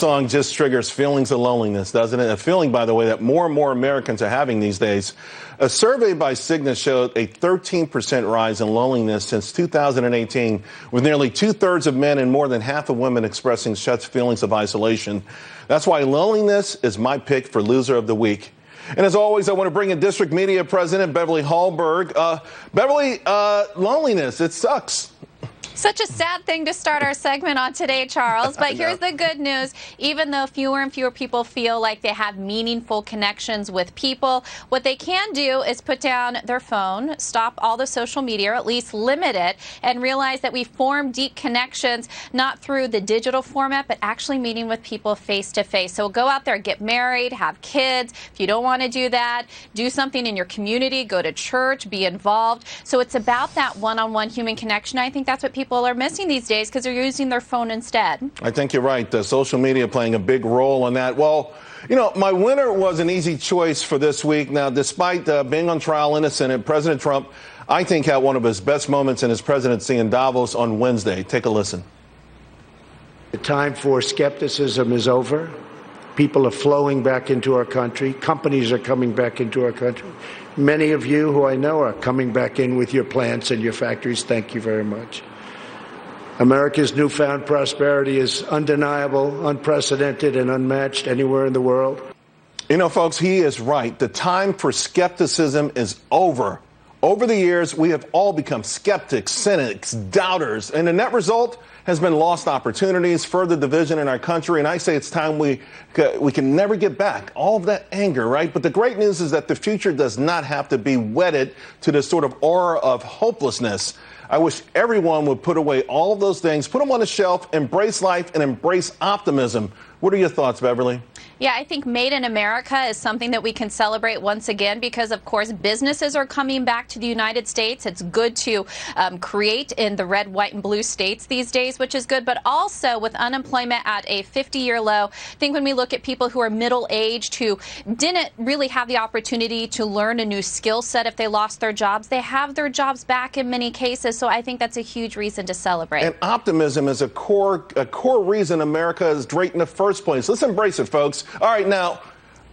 Song just triggers feelings of loneliness, doesn't it? A feeling, by the way, that more and more Americans are having these days. A survey by Cigna showed a 13% rise in loneliness since 2018, with nearly two-thirds of men and more than half of women expressing such feelings of isolation. That's why loneliness is my pick for Loser of the Week. And as always, I want to bring in District Media President Beverly Hallberg. Beverly, loneliness, it sucks. Such a sad thing to start our segment on today, Charles. But here's the good news. Even though fewer and fewer people feel like they have meaningful connections with people, what they can do is put down their phone, stop all the social media, or at least limit it, and realize that we form deep connections not through the digital format, but actually meeting with people face to face. So go out there, get married, have kids. If you don't want to do that, do something in your community, go to church, be involved. So it's about that one-on-one human connection. I think that's what people are missing these days because they're using their phone instead. I think you're right. Social media playing a big role in that. Well, you know, my winner was an easy choice for this week. Now, despite being on trial in the Senate, President Trump, I think, had one of his best moments in his presidency in Davos on Wednesday. Take a listen. The time for skepticism is over. People are flowing back into our country. Companies are coming back into our country. Many of you who I know are coming back in with your plants and your factories. Thank you very much. America's newfound prosperity is undeniable, unprecedented, and unmatched anywhere in the world. You know, folks, he is right. The time for skepticism is over. Over the years, we have all become skeptics, cynics, doubters, and the net result has been lost opportunities, further division in our country, and I say it's time we can never get back all of that anger, right? But the great news is that the future does not have to be wedded to this sort of aura of hopelessness. I wish everyone would put away all of those things, put them on the shelf, embrace life, and embrace optimism. What are your thoughts, Beverly? Yeah, I think Made in America is something that we can celebrate once again because, of course, businesses are coming back to the United States. It's good to create in the red, white, and blue states these days, which is good. But also with unemployment at a 50-year low, I think when we look at people who are middle-aged who didn't really have the opportunity to learn a new skill set if they lost their jobs, they have their jobs back in many cases. So I think that's a huge reason to celebrate. And optimism is a core reason America is great in the first place. Let's embrace it, folks. All right, now,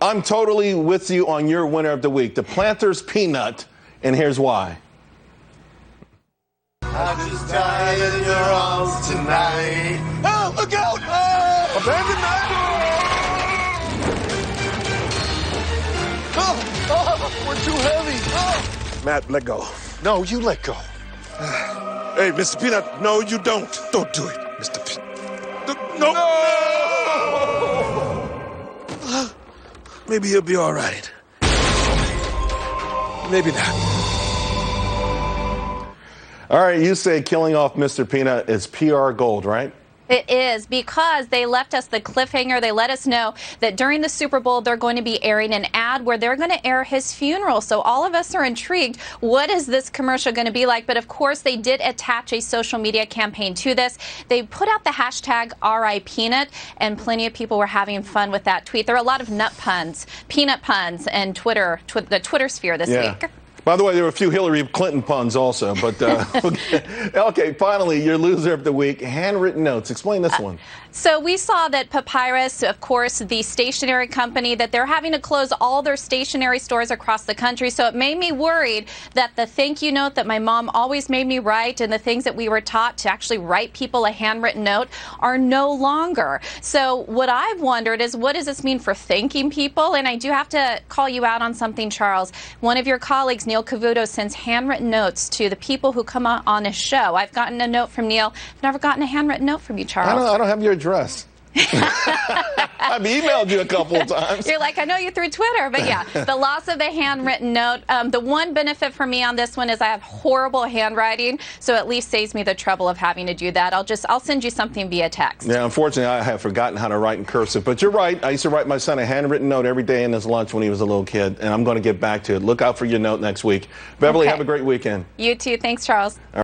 I'm totally with you on your winner of the week, the Planters Peanut, and here's why. I just died in your arms tonight. Oh, look out! Oh, abandonment! We're too heavy. Oh. Matt, let go. No, you let go. Hey, Mr. Peanut, no, you don't. Don't do it, Mr. Peanut. No! Maybe he'll be all right. Maybe not. All right, you say killing off Mr. Peanut is PR gold, right? It is, because they left us the cliffhanger. They let us know that during the Super Bowl, they're going to be airing an ad where they're going to air his funeral. So all of us are intrigued. What is this commercial going to be like? But of course, they did attach a social media campaign to this. They put out the hashtag RIPeanut, and plenty of people were having fun with that tweet. There are a lot of nut puns, peanut puns, and the Twitter sphere this week. By the way, there were a few Hillary Clinton puns also, but okay, finally, your loser of the week, handwritten notes. Explain this one. So we saw that Papyrus, of course, the stationery company, that they're having to close all their stationery stores across the country. So it made me worried that the thank you note that my mom always made me write and the things that we were taught to actually write people a handwritten note are no longer. So what I've wondered is, what does this mean for thanking people? And I do have to call you out on something, Charles. One of your colleagues, Neil Cavuto, sends handwritten notes to the people who come on his show. I've gotten a note from Neil. I've never gotten a handwritten note from you, Charles. I don't have your address. I've emailed you a couple of times. You're like, I know you through Twitter, but yeah, the loss of the handwritten note. The one benefit for me on this one is I have horrible handwriting, so at least saves me the trouble of having to do that. I'll send you something via text. Yeah, unfortunately, I have forgotten how to write in cursive, but you're right. I used to write my son a handwritten note every day in his lunch when he was a little kid, and I'm going to get back to it. Look out for your note next week. Beverly, have a great weekend. You too. Thanks, Charles.